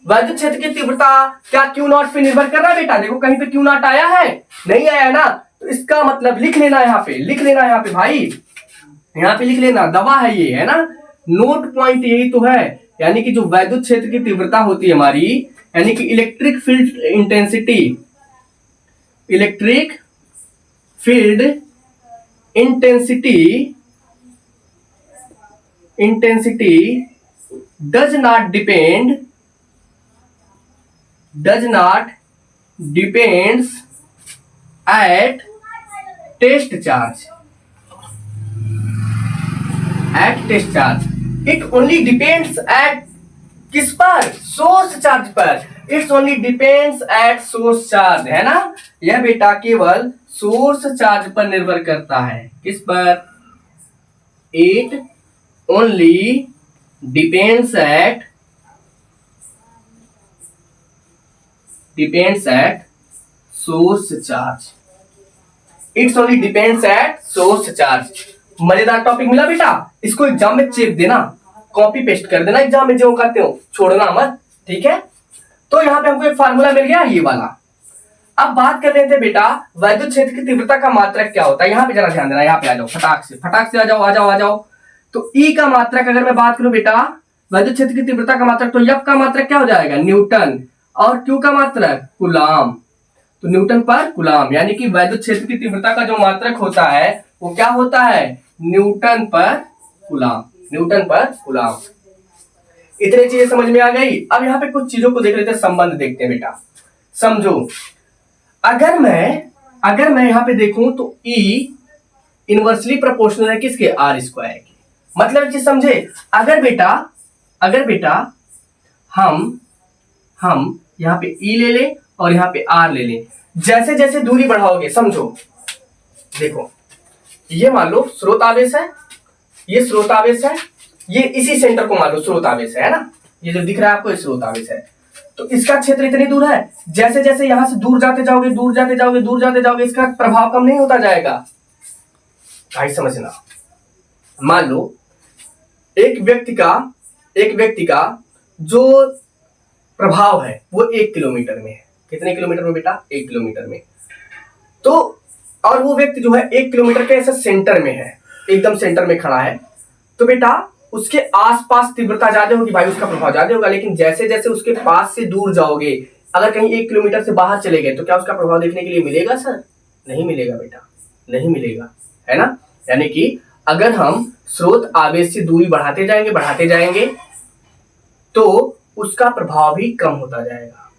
वैद्युत क्षेत्र की तीव्रता क्या Q0 पे निर्भर कर रहा है बेटा? देखो कहीं पे Q0 आया है? नहीं आया ना, तो इसका मतलब लिख लेना यहाँ पे भाई, यहाँ पे लिख लेना, दवा है ये, है ना, नोट पॉइंट यही तो है। यानी कि जो वैद्युत क्षेत्र की तीव्रता होती है हमारी, यानी कि electric field intensity does not depends at test charge. It only depends at किस पर? सोर्स चार्ज पर। It's only depends at source charge, है ना। यह बेटा केवल सोर्स चार्ज पर निर्भर करता है। किस पर? It only depends at source charge. It's only depends at source charge. मजेदार टॉपिक मिला बेटा, इसको एग्जाम में चेक देना, कॉपी पेस्ट कर देना एग्जाम में, जो करते हो छोड़ना मत, ठीक है। तो यहाँ पे हमको एक फार्मूला मिल गया ये वाला। अब बात कर रहे थे बेटा वैद्युत क्षेत्र की तीव्रता का मात्रक क्या होता है। यहाँ पे जरा ध्यान देना, यहाँ पे आ जाओ, फटाक से आ जाओ। तो E का मात्रक अगर मैं बात करूं बेटा, वैद्युत क्षेत्र की तीव्रता का मात्रक, तो F का मात्रक क्या हो जाएगा? न्यूटन, और Q का मात्रक कूलाम। तो न्यूटन पर कूलाम, यानी कि वैद्युत क्षेत्र की तीव्रता का जो मात्रक होता है वो क्या होता है, न्यूटन पर कूलाम, न्यूटन पर कूलाम। इतनी चीजें समझ में आ गई। अब यहाँ पे कुछ चीजों को देख लेते हैं, संबंध देखते हैं बेटा। समझो, अगर मैं यहाँ पे देखूं तो E इनवर्सली प्रोपोर्शनल है किसके, आर स्क्वायर के। मतलब चीज समझे, अगर बेटा हम यहाँ पे E ले ले और यहाँ पे R ले ले, जैसे जैसे दूरी बढ़ाओगे, समझो देखो, ये मान लो स्रोत आवेश है, ये स्रोत आवेश है, ये इसी सेंटर को मान लो स्रोत आवेश है ना, ये जो दिख रहा है आपको स्रोत आवेश है। तो इसका क्षेत्र इतनी दूर है, जैसे जैसे यहां से दूर जाते जाओगे इसका प्रभाव कम नहीं होता जाएगा। भाई समझना, मान लो एक व्यक्ति का जो प्रभाव है वो 1 किलोमीटर में है। कितने किलोमीटर में बेटा, 1 किलोमीटर में। तो और वो व्यक्ति जो है 1 किलोमीटर के ऐसे सेंटर में है, एकदम सेंटर में खड़ा है। तो बेटा उसके आसपास तीव्रता ज्यादा होगी, भाई उसका प्रभाव ज्यादा होगा। लेकिन जैसे जैसे उसके पास से दूर जाओगे, अगर कहीं 1 किलोमीटर से बाहर चले गए, तो क्या उसका प्रभाव देखने के लिए मिलेगा सर? नहीं मिलेगा बेटा, नहीं मिलेगा, है ना। यानी कि अगर हम स्रोत आवेश से दूरी बढ़ाते जाएंगे तो उसका प्रभाव भी कम होता जाएगा।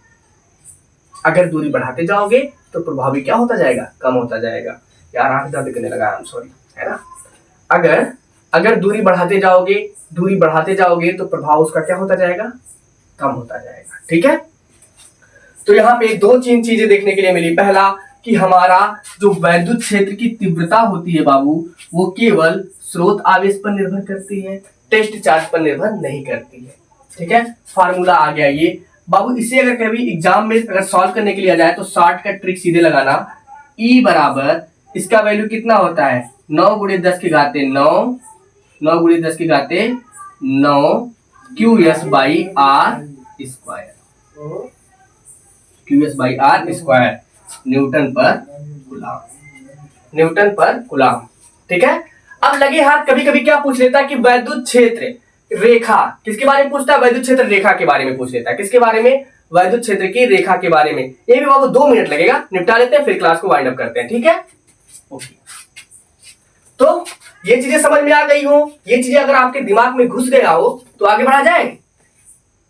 अगर दूरी बढ़ाते जाओगे तो प्रभाव भी क्या होता जाएगा, कम होता जाएगा। यार आंख दर्द करने लगा, आई एम सॉरी, है ना। अगर दूरी बढ़ाते जाओगे तो प्रभाव उसका क्या होता जाएगा, कम होता जाएगा। ठीक है, तो यहाँ पे 2 चीजें देखने के लिए मिली। पहला कि हमारा जो वैद्युत क्षेत्र की तीव्रता होती है बाबू, वो केवल स्रोत आवेश पर निर्भर करती है, टेस्ट चार्ज पर निर्भर नहीं करती है। ठीक है, फार्मूला आ गया ये बाबू। इसे अगर कभी एग्जाम में अगर सॉल्व करने के लिए आ जाए तो शॉर्टकट ट्रिक सीधे लगाना। E बराबर इसका वैल्यू कितना होता है, 9 × 10 की घाते 9 Qs/R² न्यूटन पर कूलाम। ठीक है, अब लगे हाथ कभी कभी क्या पूछ लेता है कि वैद्युत क्षेत्र रेखा किसके बारे में पूछता है, वैद्युत क्षेत्र रेखा के बारे में पूछ लेता है। किसके बारे में, वैद्युत क्षेत्र की रेखा के बारे में। ये भी बाबू 2 मिनट लगेगा, निपटा लेते हैं, फिर क्लास को वाइंड अप करते हैं। ठीक है, ओके। तो ये चीजें समझ में आ गई हो, ये चीजें अगर आपके दिमाग में घुस गया हो तो आगे बढ़ा जाए।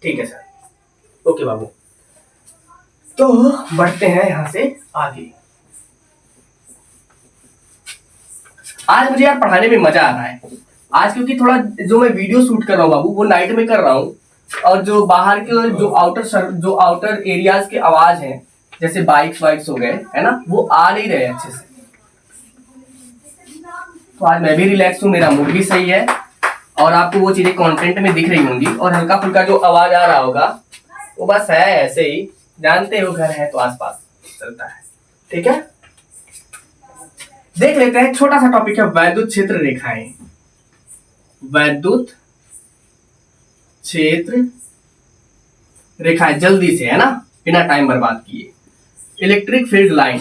ठीक है सर, ओके बाबू। तो बढ़ते हैं यहां से आगे। आज मुझे यार पढ़ाने में मजा आ रहा है आज, क्योंकि थोड़ा जो मैं वीडियो शूट कर रहा हूँ बाबू वो नाइट में कर रहा हूँ, और जो बाहर के जो आउटर एरियाज के आवाज हैं, जैसे बाइक्स हो गए, है ना, वो आ नहीं रहे अच्छे से। तो आज मैं भी रिलैक्स हूँ, मेरा मूड भी सही है, और आपको वो चीजें कंटेंट में दिख रही होंगी, और हल्का फुल्का जो आवाज आ रहा होगा वो बस है ऐसे ही, जानते हो घर है तो आसपास चलता है। ठीक है, देख लेते हैं, छोटा सा टॉपिक है वैद्युत क्षेत्र रेखाएं। वैद्युत क्षेत्र रेखाएं, जल्दी से, है ना, बिना टाइम बर्बाद किए। इलेक्ट्रिक फील्ड लाइन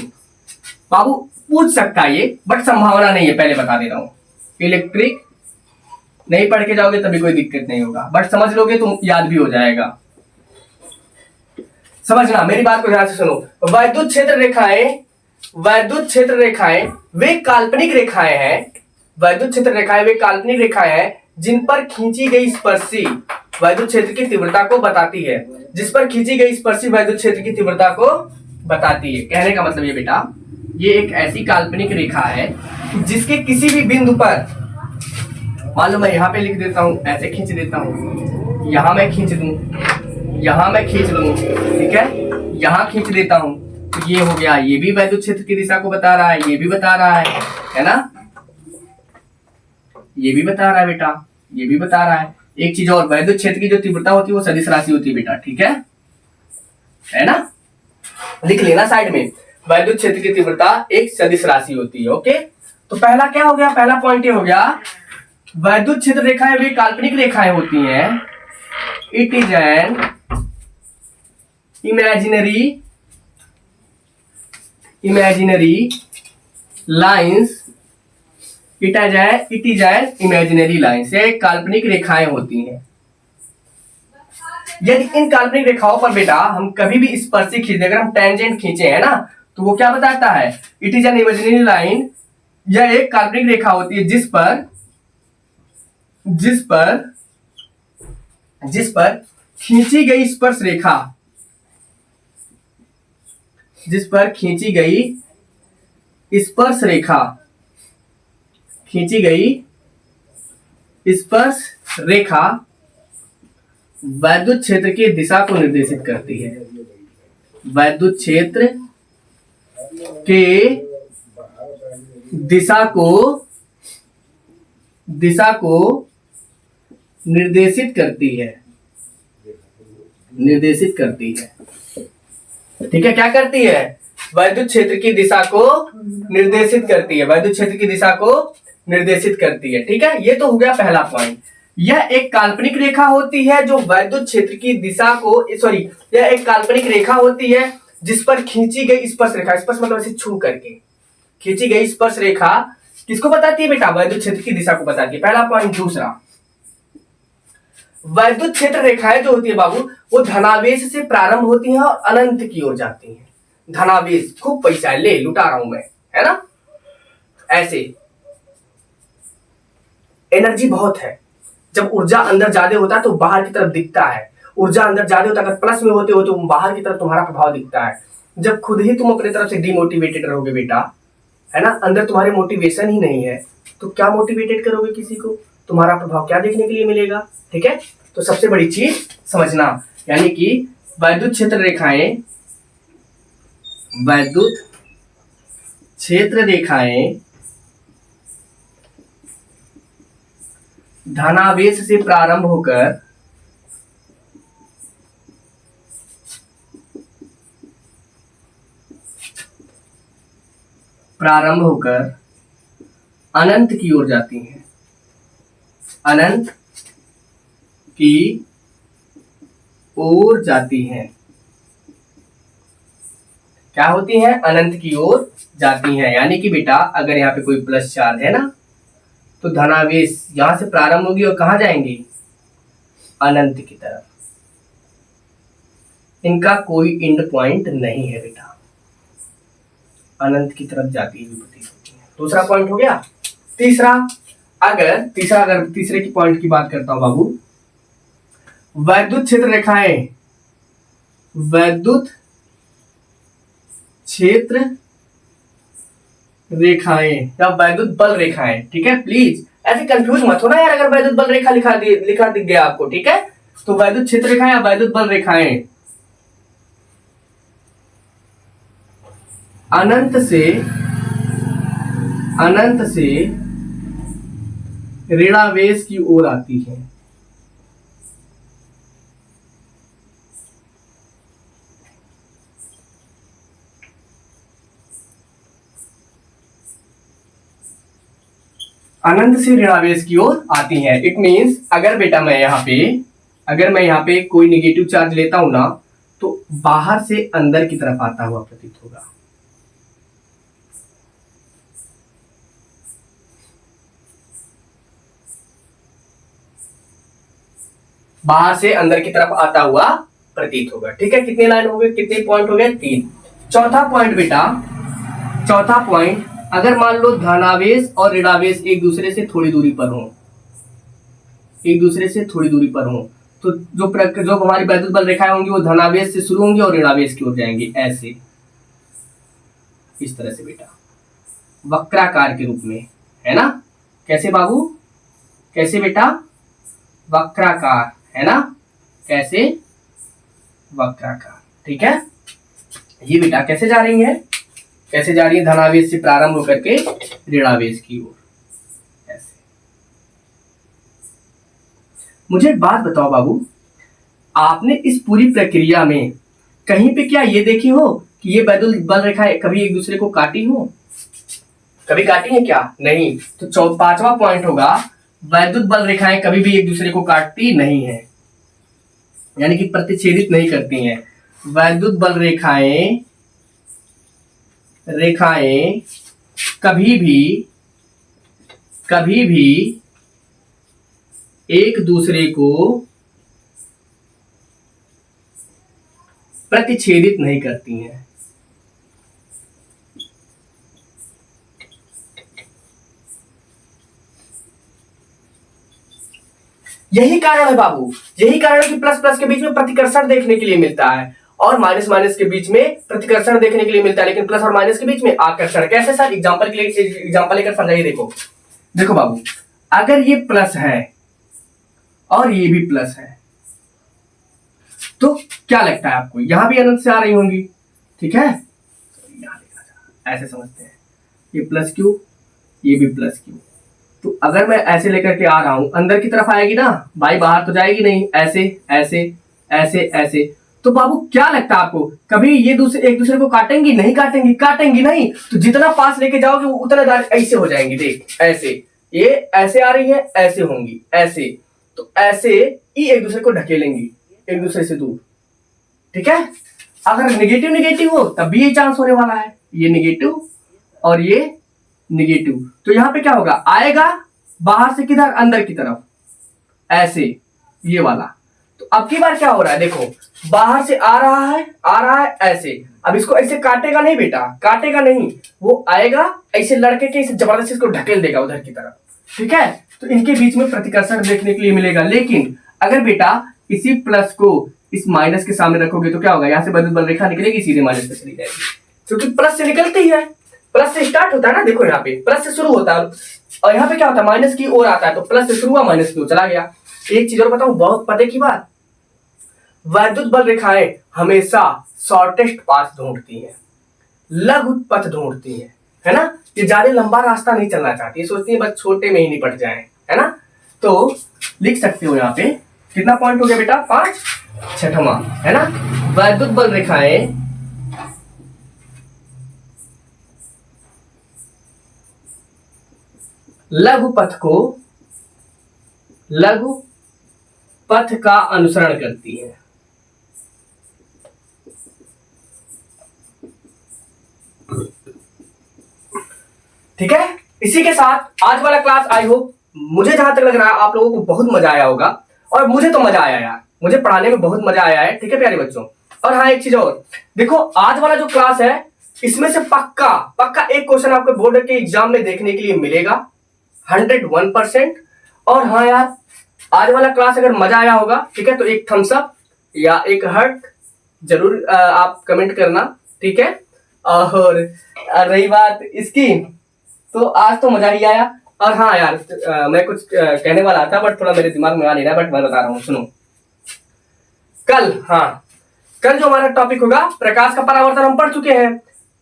बाबू पूछ सकता है ये, बट संभावना नहीं है, पहले बता दे रहा हूं। इलेक्ट्रिक नहीं पढ़ के जाओगे तभी कोई दिक्कत नहीं होगा, बट समझ लोगे तो याद भी हो जाएगा। समझना, मेरी बात को ध्यान से सुनो। वैद्युत क्षेत्र रेखाएं वे काल्पनिक रेखाएं हैं। वैद्युत क्षेत्र रेखाएं वे काल्पनिक रेखाएं हैं जिन पर खींची गई स्पर्शी वैद्युत क्षेत्र की तीव्रता को बताती है। जिस पर खींची गई स्पर्शी वैद्युत क्षेत्र की तीव्रता को बताती है। कहने का मतलब ये बेटा, ये एक ऐसी काल्पनिक रेखा है जिसके किसी भी बिंदु पर, मान लो मैं यहाँ पे लिख देता हूं, ऐसे खींच देता हूं, यहां मैं खींच दूं, यहां मैं खींच लूं, ठीक है, यहां खींच देता हूं, तो ये हो गया, ये भी वैद्युत क्षेत्र की दिशा को बता रहा है, ये भी बता रहा है ना, ये भी बता रहा है बेटा, ये भी बता रहा है। एक चीज और, वैद्युत क्षेत्र की जो तीव्रता होती है वो सदिश राशि होती है बेटा, ठीक है ना, लिख लेना साइड में, वैद्युत क्षेत्र की तीव्रता एक सदिश राशि होती है। ओके, तो पहला क्या हो गया, पहला पॉइंट ये हो गया, वैद्युत क्षेत्र रेखाएं वे काल्पनिक रेखाएं होती हैं। It is an imaginary lines, it is an imaginary lines, ये काल्पनिक रेखाएं होती हैं। यदि इन काल्पनिक रेखाओं पर बेटा हम कभी भी स्पर्शी खींचते, अगर हम टेंजेंट खींचे, है ना, तो वो क्या बताता है, it is an imaginary line, यह एक काल्पनिक रेखा होती है जिस पर खींची गई स्पर्श रेखा, जिस पर खींची गई स्पर्श रेखा वैद्युत क्षेत्र की दिशा को निर्देशित करती है, वैद्युत क्षेत्र के दिशा को निर्देशित करती है। ठीक है, क्या करती है, वैद्युत क्षेत्र की दिशा को निर्देशित करती है, वैद्युत क्षेत्र की दिशा को निर्देशित करती है। ठीक है, ये तो हो गया पहला पॉइंट। यह एक काल्पनिक रेखा होती है जो वैद्युत क्षेत्र की दिशा को यह एक काल्पनिक रेखा होती है जिस पर खींची गई स्पर्श रेखा, स्पर्श मतलब ऐसे छू करके खींची गई स्पर्श रेखा किसको बताती है बेटा, वैद्युत क्षेत्र की दिशा को बताती है, पहला पॉइंट। दूसरा, वैद्युत क्षेत्र रेखाएं जो होती है बाबू, वो धनावेश से प्रारंभ होती हैं और अनंत की ओर जाती हैं। धनावेश, खूब पैसा है, ले लुटा रहा हूं मैं, है ना, ऐसे एनर्जी बहुत है। जब ऊर्जा अंदर ज्यादा होता है तो बाहर की तरफ दिखता है, ऊर्जा अंदर ज्यादा होता है, अगर प्लस में होते हो तो बाहर की तरफ तुम्हारा प्रभाव दिखता है। जब खुद ही तुम अपनी तरफ से डिमोटिवेटेड रहोगे बेटा, है ना, अंदर तुम्हारे मोटिवेशन ही नहीं है, तो क्या मोटिवेटेड करोगे किसी को, तुम्हारा प्रभाव क्या देखने के लिए मिलेगा। ठीक है, तो सबसे बड़ी चीज समझना, यानी कि वैद्युत क्षेत्र रेखाएं धनावेश से प्रारंभ होकर अनंत की ओर जाती हैं, अनंत की ओर जाती हैं। क्या होती हैं, अनंत की ओर जाती हैं। यानी कि बेटा अगर यहाँ पे कोई प्लस चार्ज है ना, तो धनावेश यहां से प्रारंभ होगी और कहां जाएंगी, अनंत की तरफ। इनका कोई एंड पॉइंट नहीं है बेटा, अनंत की तरफ जाती हुई प्रतीत होती है। दूसरा पॉइंट हो गया। तीसरा, अगर तीसरे की पॉइंट की बात करता हूं बाबू, वैद्युत क्षेत्र रेखाएं, वैद्युत क्षेत्र रेखाएं या वैद्युत बल रेखाएं। ठीक है, प्लीज ऐसे कंफ्यूज मत होना यार, अगर वैद्युत बल रेखा लिखा दिख गया आपको। ठीक है, तो वैद्युत क्षेत्र रेखाएं या वैद्युत बल रेखाएं अनंत से ऋणावेश की ओर आती है। अनंत से ऋणावेश की ओर आती हैं। इट मीन्स अगर बेटा मैं यहाँ पे कोई नेगेटिव चार्ज लेता हूं ना, तो बाहर से अंदर की तरफ आता हुआ प्रतीत होगा। बाहर से अंदर की तरफ आता हुआ प्रतीत होगा। ठीक है, कितने लाइन हो गए, कितने पॉइंट हो गए, 3। चौथा पॉइंट बेटा, चौथा पॉइंट, अगर मान लो धनावेश और ऋणावेश एक दूसरे से थोड़ी दूरी पर हो, तो जो हमारी वैद्युत बल रेखाएं होंगी वो धनावेश से शुरू होंगी और ऋणावेश की ओर जाएंगी, ऐसे इस तरह से बेटा, वक्राकार के रूप में, है ना। कैसे बाबू, कैसे बेटा, वक्राकार, है ना, कैसे, वक्राकार। ठीक है, ये बेटा कैसे जा रही है, धनावेश से प्रारंभ होकर के ऋणावेश की ओर, ऐसे। मुझे एक बात बताओ बाबू, आपने इस पूरी प्रक्रिया में कहीं पे क्या ये देखी हो कि ये वैद्युत बल रेखाएं कभी एक दूसरे को काटी हो, कभी काटी है क्या, नहीं। तो 5वां पॉइंट होगा, वैद्युत बल रेखाएं कभी भी एक दूसरे को काटती नहीं है, यानी कि प्रतिच्छेदित नहीं करती हैं। वैद्युत बल रेखाएं कभी भी एक दूसरे को प्रतिच्छेदित नहीं करती हैं। यही कारण है बाबू, यही कारण है कि प्लस प्लस के बीच में प्रतिकर्षण देखने के लिए मिलता है और माइनस माइनस के बीच में प्रतिकर्षण देखने के लिए मिलता है, लेकिन प्लस और माइनस के बीच में आकर्षण। कैसे सर? एग्जांपल के लिए एग्जांपल लेकर समझाइए। देखो देखो बाबू, अगर ये प्लस है और ये भी प्लस है तो क्या लगता है आपको? यहां भी अनंत से आ रही होंगी, ठीक है? ऐसे समझते हैं, ये प्लस क्यू, ये भी प्लस क्यू। तो अगर मैं ऐसे लेकर के आ रहा हूं, अंदर की तरफ आएगी ना भाई, बाहर तो जाएगी नहीं। ऐसे ऐसे ऐसे ऐसे, तो बाबू क्या लगता है आपको, कभी ये एक दूसरे को काटेंगी? नहीं काटेंगी, काटेंगी नहीं। तो जितना पास लेके जाओगे वो उतना ऐसे हो जाएंगी। देख ऐसे, ये ऐसे आ रही है, ऐसे होंगी, ऐसे। तो ऐसे ही एक दूसरे को ढकेलेंगी, एक दूसरे से दूर, ठीक है? अगर नेगेटिव नेगेटिव हो तब भी ये चांस होने वाला है, ये नेगेटिव और ये नेगेटिव। तो यहां पे क्या होगा, आएगा बाहर से किधर? अंदर की तरफ, ऐसे, ये वाला। तो अब की बार क्या हो रहा है, देखो बाहर से आ रहा है ऐसे। अब इसको ऐसे काटेगा नहीं बेटा, काटेगा नहीं, वो आएगा ऐसे लड़के के, इसे जबरदस्ती इसको ढकेल देगा उधर की तरफ, ठीक है? तो इनके बीच में प्रतिकर्षण देखने के लिए मिलेगा। लेकिन अगर बेटा इसी प्लस को इस माइनस के सामने रखोगे तो क्या होगा, यहां से विद्युत बल रेखा निकलेगी, सीधे माइनस पे चली जाएगी, क्योंकि प्लस से निकलती है, प्लस से स्टार्ट होता है ना। देखो यहाँ पे प्लस से शुरू होता है और यहाँ पे क्या होता है, माइनस की ओर आता है। तो प्लस से शुरू हुआ, माइनस की ओर चला गया। एक चीज और बताऊं, बहुत पते की बात, वैद्युत बल रेखाएं हमेशा शॉर्टेस्ट पाथ ढूंढती हैं, लघु पथ ढूंढती हैं, है ना? ये ज्यादा लंबा रास्ता नहीं चलना चाहती, ये सोचती है बस छोटे में ही निपट जाए, है ना? तो लिख सकते हो यहाँ पे, कितना पॉइंट हो गया बेटा? 5, छठवां, है ना? वैद्युत बल रेखाएं लघु पथ का अनुसरण करती है। ठीक है? इसी के साथ आज वाला क्लास, आई होप, मुझे जहां तक लग रहा है आप लोगों को बहुत मजा आया होगा, और मुझे तो मजा आया यार, मुझे पढ़ाने में बहुत मजा आया है। ठीक है प्यारे बच्चों? और हाँ, एक चीज और देखो, आज वाला जो क्लास है इसमें से पक्का एक क्वेश्चन आपके बोर्ड के एग्जाम में देखने के लिए मिलेगा, 101%। और हाँ यार, आज वाला क्लास अगर मजा आया होगा, ठीक है, तो एक थम्स अप या एक हार्ट जरूर आप कमेंट करना, ठीक है? और रही बात इसकी, तो आज तो मजा ही आया। और हाँ यार, मैं कुछ कहने वाला था बट थोड़ा मेरे दिमाग में आ नहीं रहा, बट मैं बता रहा हूँ, सुनो। कल जो हमारा टॉपिक होगा, प्रकाश का परावर्तन हम पढ़ चुके हैं,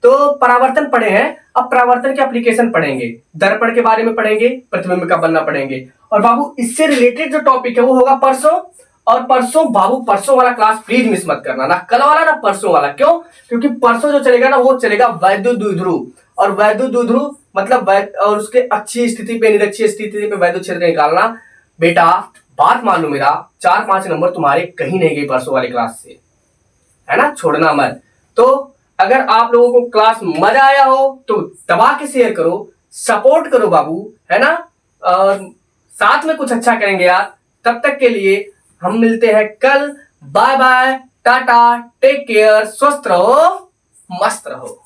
तो परावर्तन पढ़े हैं, अब परावर्तन के एप्लीकेशन पढ़ेंगे, दर्पण के बारे में पढ़ेंगे, प्रतिबिंब का बनना पढ़ेंगे। और बाबू इससे रिलेटेड जो टॉपिक है वो होगा परसों। और परसों बाबू, परसों वाला क्लास प्लीज मिस मत करना, ना कल वाला ना परसों वाला। क्यों? क्योंकि परसों जो चलेगा ना वो चलेगा वैद्युत द्विध्रुव, और वैद्युत द्विध्रुव मतलब और उसके अच्छी स्थिति पे, निरक्षीय स्थिति पे वैद्युत क्षेत्र निकालना। बेटा बात मान लो, मेरा 4-5 नंबर तुम्हारे कहीं नहीं गए परसों वाली क्लास से, है ना? छोड़ना मत। तो अगर आप लोगों को क्लास मजा आया हो तो दबा के शेयर करो, सपोर्ट करो बाबू, है ना? और साथ में कुछ अच्छा करेंगे यार। तब तक के लिए हम मिलते हैं कल। Bye bye, tata, take care, स्वस्थ रहो, मस्त रहो।